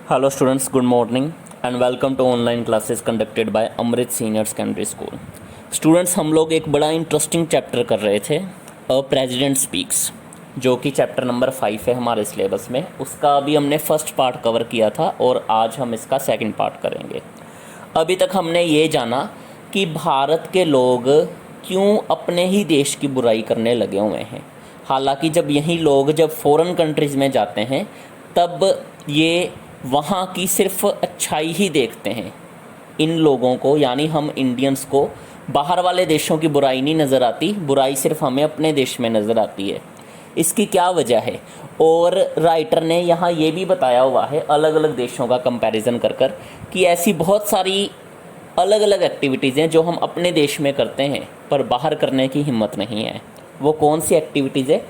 Hello students, good morning and welcome to online classes conducted by Amrit senior secondary school. Students, हम लोग एक बड़ा interesting chapter कर रहे थे, अ प्रेसिडेंट स्पीक्स, जो कि चैप्टर नंबर 5 है हमारे सिलेबस में। उसका अभी हमने फर्स्ट पार्ट कवर किया था और आज हम इसका सेकंड पार्ट करेंगे। अभी तक हमने ये जाना कि भारत के लोग क्यों अपने ही देश की बुराई करने लगे हुए हैं। हालांकि जब यही लोग जब फॉरेन कंट्रीज़ में जाते हैं तब ये वहाँ की सिर्फ अच्छाई ही देखते हैं। इन लोगों को यानी हम इंडियंस को बाहर वाले देशों की बुराई नहीं नज़र आती, बुराई सिर्फ हमें अपने देश में नज़र आती है। इसकी क्या वजह है? और राइटर ने यहाँ ये भी बताया हुआ है अलग अलग देशों का कंपैरिजन कर कर कि ऐसी बहुत सारी अलग अलग एक्टिविटीज़ हैं जो हम अपने देश में करते हैं पर बाहर करने की हिम्मत नहीं है। वो कौन सी एक्टिविटीज़ है,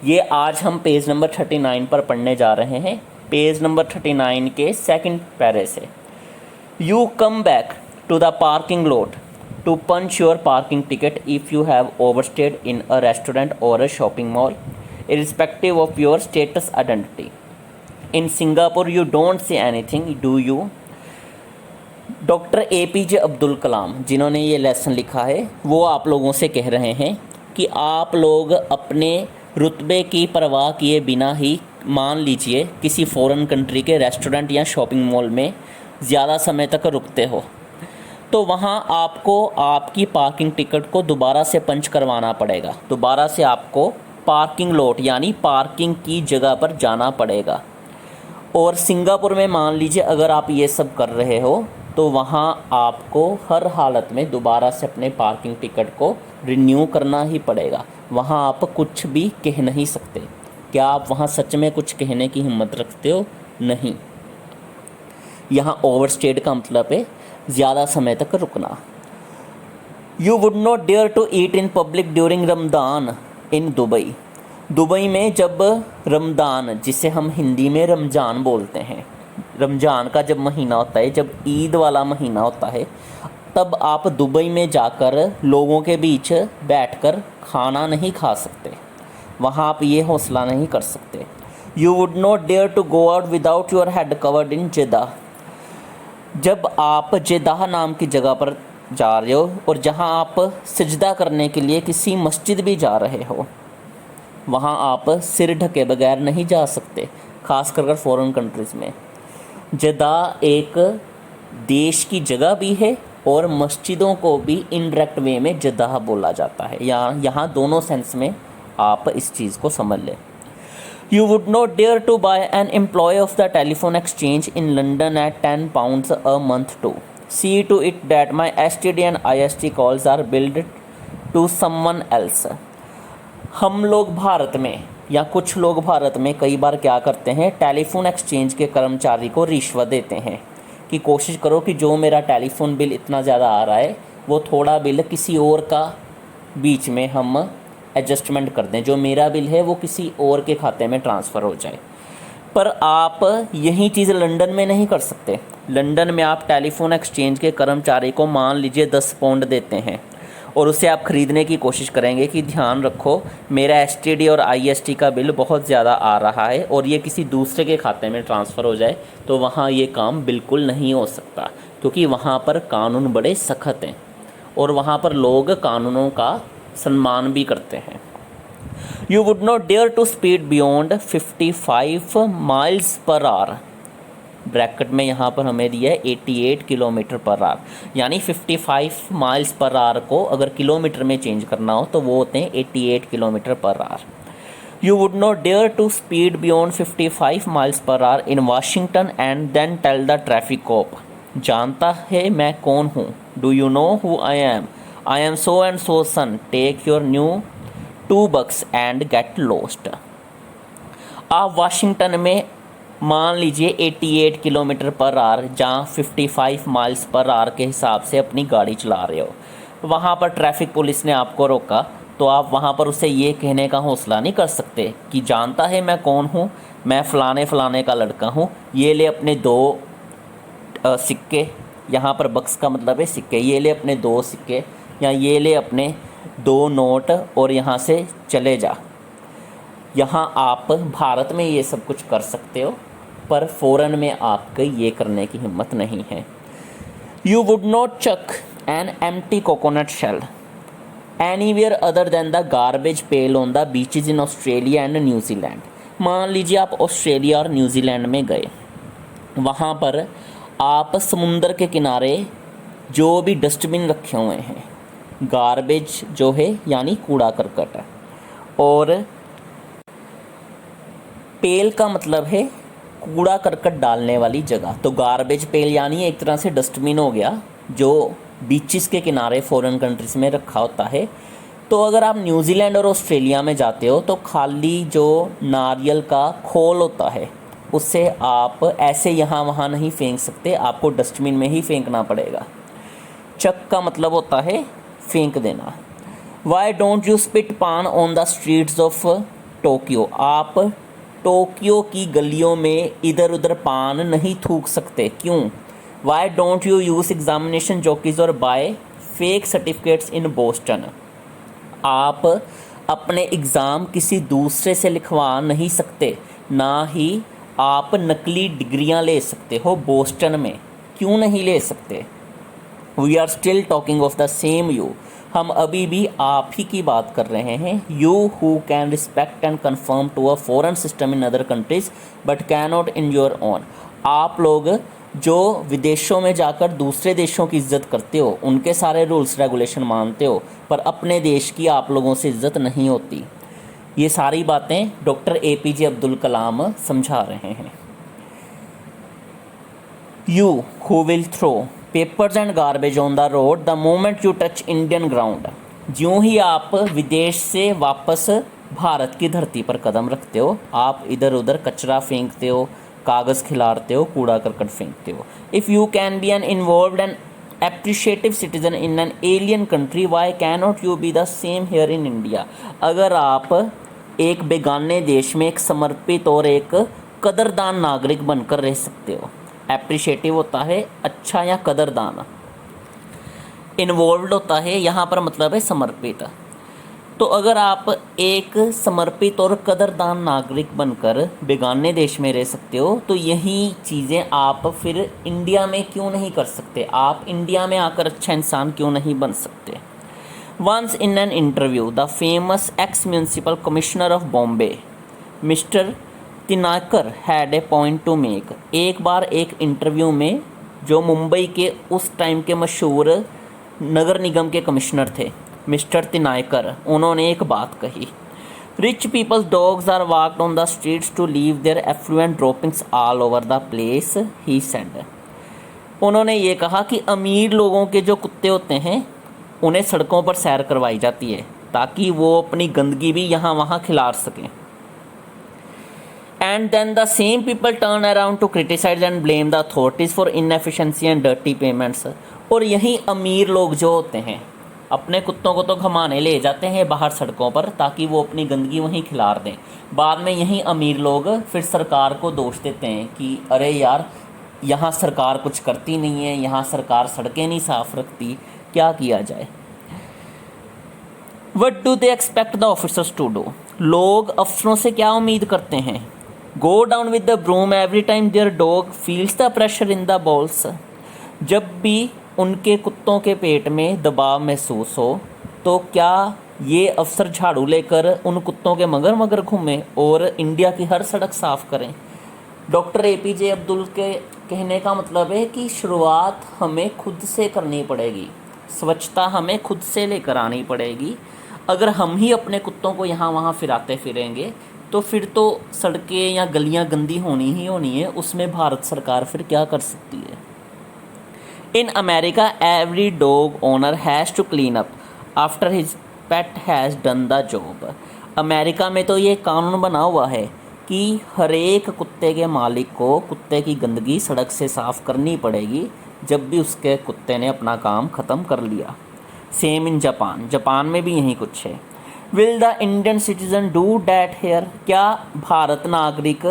ये आज हम पेज नंबर 39 पर पढ़ने जा रहे हैं। पेज नंबर 39 के सेकंड पैरे से, you come back to the parking lot to punch your parking ticket if you have overstayed in a restaurant or a shopping mall irrespective of your status identity. In Singapore you don't say anything, do you? Doctor APJ Abdul Kalam जिन्होंने ये lesson लिखा है वो आप लोगों से कह रहे हैं कि आप लोग अपने रुतबे की परवाह किए बिना ही मान लीजिए किसी फ़ॉरेन कंट्री के रेस्टोरेंट या शॉपिंग मॉल में ज़्यादा समय तक रुकते हो तो वहाँ आपको आपकी पार्किंग टिकट को दोबारा से पंच करवाना पड़ेगा। दोबारा से आपको पार्किंग लॉट यानी पार्किंग की जगह पर जाना पड़ेगा। और सिंगापुर में मान लीजिए अगर आप ये सब कर रहे हो तो वहाँ आपको हर हालत में दोबारा से अपने पार्किंग टिकट को रिन्यू करना ही पड़ेगा। वहाँ आप कुछ भी कह नहीं सकते। क्या आप वहाँ सच में कुछ कहने की हिम्मत रखते हो? नहीं। यहाँ ओवरस्टेड का मतलब है ज़्यादा समय तक रुकना। You would not dare to eat in public during Ramadan in Dubai. Dubai में जब रमदान, जिसे हम हिंदी में रमज़ान बोलते हैं, रमज़ान का जब महीना होता है, जब ईद वाला महीना होता है, तब आप दुबई में जाकर लोगों के बीच बैठकर खाना नहीं खा सकते। वहाँ आप ये हौसला नहीं कर सकते। You would not dare to go out without your head covered in Jeddah. जब आप जेदाह नाम की जगह पर जा रहे हो और जहाँ आप सजदा करने के लिए किसी मस्जिद भी जा रहे हो, वहाँ आप सिर ढके बगैर नहीं जा सकते, ख़ास कर फॉरेन कंट्रीज़ में। जदा एक देश की जगह भी है और मस्जिदों को भी इनडायरेक्ट वे में जदाह बोला जाता है। यहाँ दोनों सेंस में आप इस चीज़ को समझ लें। You would not dare to buy an employee of the telephone exchange in London at £10 a month too. See to it that my STD and IST calls are billed to someone else. हम लोग भारत में या कुछ लोग भारत में कई बार क्या करते हैं, टेलीफोन एक्सचेंज के कर्मचारी को रिश्वत देते हैं कि कोशिश करो कि जो मेरा टेलीफोन बिल इतना ज़्यादा आ रहा है वो थोड़ा बिल किसी और का बीच में हम एडजस्टमेंट कर दें, जो मेरा बिल है वो किसी और के खाते में ट्रांसफ़र हो जाए। पर आप यही चीज़ लंदन में नहीं कर सकते। लंदन में आप टेलीफोन एक्सचेंज के कर्मचारी को मान लीजिए 10 पाउंड देते हैं और उसे आप ख़रीदने की कोशिश करेंगे कि ध्यान रखो मेरा STD और IST का बिल बहुत ज़्यादा आ रहा है और ये किसी दूसरे के खाते में ट्रांसफ़र हो जाए, तो वहाँ ये काम बिल्कुल नहीं हो सकता, क्योंकि वहाँ पर कानून बड़े सख्त हैं और वहाँ पर लोग कानूनों का सम्मान भी करते हैं। You would not dare to speed beyond 55 miles per hour. Bracket में यहाँ पर हमें दिया है 88 किलोमीटर पर आवर, यानी 55 माइल्स पर आवर को अगर किलोमीटर में चेंज करना हो तो वो होते हैं 88 kilometre per hour. You would not dare to speed beyond 55 miles per hour in Washington and then tell the traffic cop. जानता है मैं कौन हूँ? Do you know who I am? I am so and so son, take your new $2 and get lost. आप Washington में मान लीजिए 88 kilometre per our जहाँ 55 माइल्स पर आवर के हिसाब से अपनी गाड़ी चला रहे हो, वहाँ पर ट्रैफिक पुलिस ने आपको रोका तो आप वहाँ पर उसे ये कहने का हौसला नहीं कर सकते कि जानता है मैं कौन हूँ, मैं फ़लाने फ़लाने का लड़का हूँ, ये ले अपने 2 सिक्के, यहाँ पर बक्स का मतलब है सिक्के, ये ले अपने 2 सिक्के या ये ले अपने 2 नोट और यहाँ से चले जा। यहाँ आप भारत में ये सब कुछ कर सकते हो पर फ़ौरन में आपके ये करने की हिम्मत नहीं है। You would not chuck an empty coconut shell anywhere other than the garbage pail on the beaches in Australia and New Zealand. मान लीजिए आप ऑस्ट्रेलिया और न्यूजीलैंड में गए, वहाँ पर आप समुंदर के किनारे जो भी डस्टबिन रखे हुए हैं, गार्बेज जो है यानी कूड़ा करकट, और पेल का मतलब है कूड़ा करकट डालने वाली जगह, तो गार्बेज पेल यानी एक तरह से डस्टबिन हो गया जो बीचेस के किनारे फॉरेन कंट्रीज़ में रखा होता है। तो अगर आप न्यूजीलैंड और ऑस्ट्रेलिया में जाते हो तो खाली जो नारियल का खोल होता है उससे आप ऐसे यहाँ वहाँ नहीं फेंक सकते, आपको डस्टबिन में ही फेंकना पड़ेगा। चक का मतलब होता है फेंक देना। वाई डोंट यू स्पिट पान on the streets of Tokyo. आप टोक्यो की गलियों में इधर उधर पान नहीं थूक सकते, क्यों? Why don't you use examination jockeys or buy fake certificates in Boston. आप अपने एग्ज़ाम किसी दूसरे से लिखवा नहीं सकते, ना ही आप नकली डिग्रियां ले सकते हो बोस्टन में, क्यों नहीं ले सकते? We are still talking of the same you. हम अभी भी आप ही की बात कर रहे हैं। You who can respect and confirm to a foreign system in other countries but can not in your own. आप लोग जो विदेशों में जाकर दूसरे देशों की इज़्ज़त करते हो, उनके सारे रूल्स रेगुलेशन मानते हो, पर अपने देश की आप लोगों से इज़्ज़त नहीं होती। ये सारी बातें डॉक्टर APJ अब्दुल कलाम समझा रहे हैं। You who will throw papers and garbage on the road the moment you touch Indian ground. ज्यों ही आप विदेश से वापस भारत की धरती पर कदम रखते हो, आप इधर उधर कचरा फेंकते हो, कागज़ खिलारते हो, कूड़ा करकट फेंकते हो। If you can be an involved and appreciative citizen in an alien country, why can not you be the same here in India. अगर आप एक बेगाने देश में एक समर्पित और एक कदरदान नागरिक बनकर रह सकते हो। एप्रिशिएटिव होता है अच्छा या कदरदान, इन्वॉल्व्ड होता है यहाँ पर मतलब है समर्पित। तो अगर आप एक समर्पित और कदरदान नागरिक बनकर बेगाने देश में रह सकते हो, तो यही चीज़ें आप फिर इंडिया में क्यों नहीं कर सकते? आप इंडिया में आकर अच्छा इंसान क्यों नहीं बन सकते? Once in an interview the famous ex municipal commissioner of Bombay mister Tinaikar had a point to make. एक बार एक इंटरव्यू में जो मुंबई के उस टाइम के मशहूर नगर निगम के कमिश्नर थे मिस्टर तिनाकर, उन्होंने एक बात कही। Rich people's dogs are walked on the streets to leave their affluent droppings all over the place, he said. उन्होंने ये कहा कि अमीर लोगों के जो कुत्ते होते हैं उन्हें सड़कों पर सैर करवाई जाती है ताकि वो अपनी गंदगी भी यहाँ वहाँ खिलार सकें। And then the same people turn around to criticise and blame the authorities for inefficiency and dirty payments. और यही अमीर लोग जो होते हैं अपने कुत्तों को तो घुमाने ले जाते हैं बाहर सड़कों पर ताकि वो अपनी गंदगी वहीं खिलार दें। बाद में यही अमीर लोग फिर सरकार को दोष देते हैं कि अरे यार यहाँ सरकार कुछ करती नहीं है, यहाँ सरकार सड़कें नहीं साफ रखती, क्या किया जाए। What do they expect the officers to do. लोग अफसरों से क्या उम्मीद करते हैं? Go down with the broom every time their dog feels the pressure in the bowels. जब भी उनके कुत्तों के पेट में दबाव महसूस हो तो क्या ये अफसर झाड़ू लेकर उन कुत्तों के मगर मगर घूमें और इंडिया की हर सड़क साफ़ करें? डॉक्टर APJ अब्दुल के कहने का मतलब है कि शुरुआत हमें खुद से करनी पड़ेगी, स्वच्छता हमें खुद से लेकर आनी पड़ेगी। अगर हम ही अपने कुत्तों को यहाँ वहाँ फिराते फिरेंगे तो फिर तो सड़कें या गलियाँ गंदी होनी ही होनी है, उसमें भारत सरकार फिर क्या कर सकती है। In America every dog owner has to clean up after his pet has done the job. America में तो ये कानून बना हुआ है कि हर एक कुत्ते के मालिक को कुत्ते की गंदगी सड़क से साफ़ करनी पड़ेगी जब भी उसके कुत्ते ने अपना काम ख़त्म कर लिया। सेम इन जापान, जापान में भी यही कुछ है। Will the Indian citizen do that here. क्या भारत नागरिक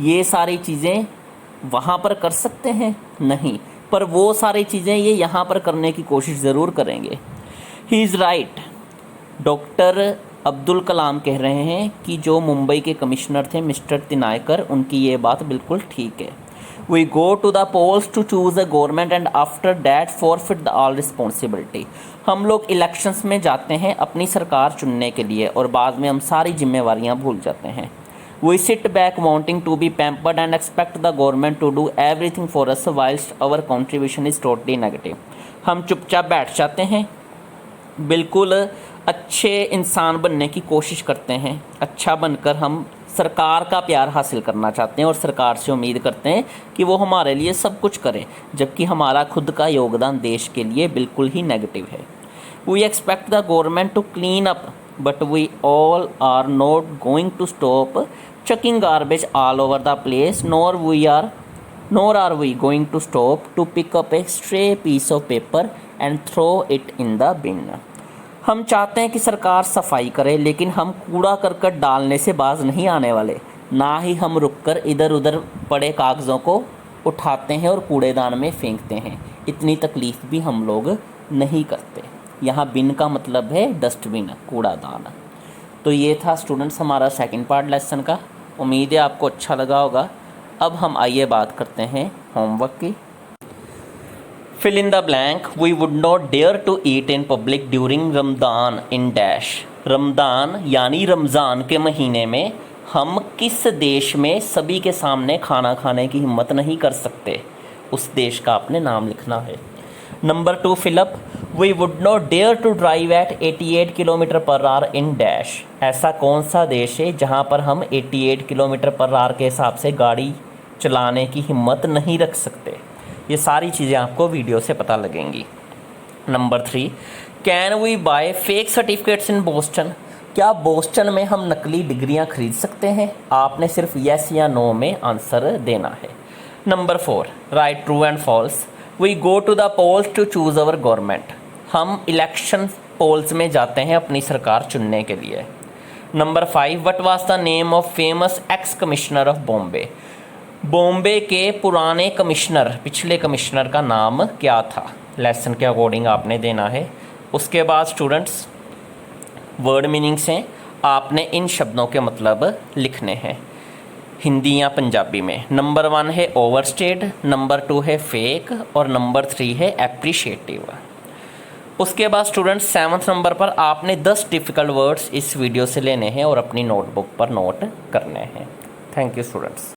ये सारी चीज़ें वहाँ पर कर सकते हैं? नहीं, पर वो सारी चीज़ें ये यहाँ पर करने की कोशिश ज़रूर करेंगे। He is right. Doctor Abdul Kalam कह रहे हैं कि जो मुंबई के कमिश्नर थे मिस्टर तिनायकर, उनकी ये बात बिल्कुल ठीक है। We go to the polls to choose a government and after that forfeit the all responsibility. हम लोग इलेक्शंस में जाते हैं अपनी सरकार चुनने के लिए और बाद में हम सारी जिम्मेवारियां भूल जाते हैं। We sit back wanting to be pampered and expect the government to do everything for us whilst our contribution is totally negative. हम चुपचाप बैठ जाते हैं, बिल्कुल अच्छे इंसान बनने की कोशिश करते हैं, अच्छा बनकर हम सरकार का प्यार हासिल करना चाहते हैं और सरकार से उम्मीद करते हैं कि वो हमारे लिए सब कुछ करें, जबकि हमारा खुद का योगदान देश के लिए बिल्कुल ही नेगेटिव है। We expect the government to clean up but we all are not going to stop chucking garbage all over the place nor are we going to stop to pick up a stray piece of paper and throw it in the bin। हम चाहते हैं कि सरकार सफाई करे, लेकिन हम कूड़ा करकट डालने से बाज नहीं आने वाले, ना ही हम रुककर इधर उधर पड़े कागज़ों को उठाते हैं और कूड़ेदान में फेंकते हैं। इतनी तकलीफ़ भी हम लोग नहीं करते। यहाँ बिन का मतलब है डस्टबिन, कूड़ादान। तो ये था स्टूडेंट्स हमारा सेकंड पार्ट लेसन का। उम्मीद है आपको अच्छा लगा होगा। अब हम आइए बात करते हैं होमवर्क की। Fill in the blank. We would not dare to eat in public during Ramadan in dash. Ramadan यानी रमज़ान के महीने में हम किस देश में सभी के सामने खाना खाने की हिम्मत नहीं कर सकते, उस देश का आपने नाम लिखना है। Number 2 fill up. We would not dare to drive at 88 kilometre per hour in dash. ऐसा कौन सा देश है जहाँ पर हम 88 किलोमीटर पर आवर के हिसाब से गाड़ी चलाने की हिम्मत नहीं रख सकते। ये सारी चीज़ें आपको वीडियो से पता लगेंगी। Number 3, can we buy fake certificates in Boston. क्या बोस्टन में हम नकली डिग्रियां खरीद सकते हैं? आपने सिर्फ येस या नो में आंसर देना है। Number 4, right true and false. We go to the polls to choose our government. हम इलेक्शन पोल्स में जाते हैं अपनी सरकार चुनने के लिए। Number 5, what was the name of famous ex commissioner of Bombay. Bombay के पुराने कमिश्नर, पिछले कमिश्नर का नाम क्या था? लेसन के अकॉर्डिंग आपने देना है। उसके बाद स्टूडेंट्स वर्ड मीनिंग्स हैं, आपने इन शब्दों के मतलब लिखने हैं हिंदी या पंजाबी में। नंबर 1 है ओवरस्टेड, नंबर 2 है फेक और नंबर 3 है एप्रिशिएटिव। उसके बाद स्टूडेंट्स 7वें नंबर पर आपने 10 डिफ़िकल्ट वर्ड्स इस वीडियो से लेने हैं और अपनी नोटबुक पर नोट करने हैं। Thank you students.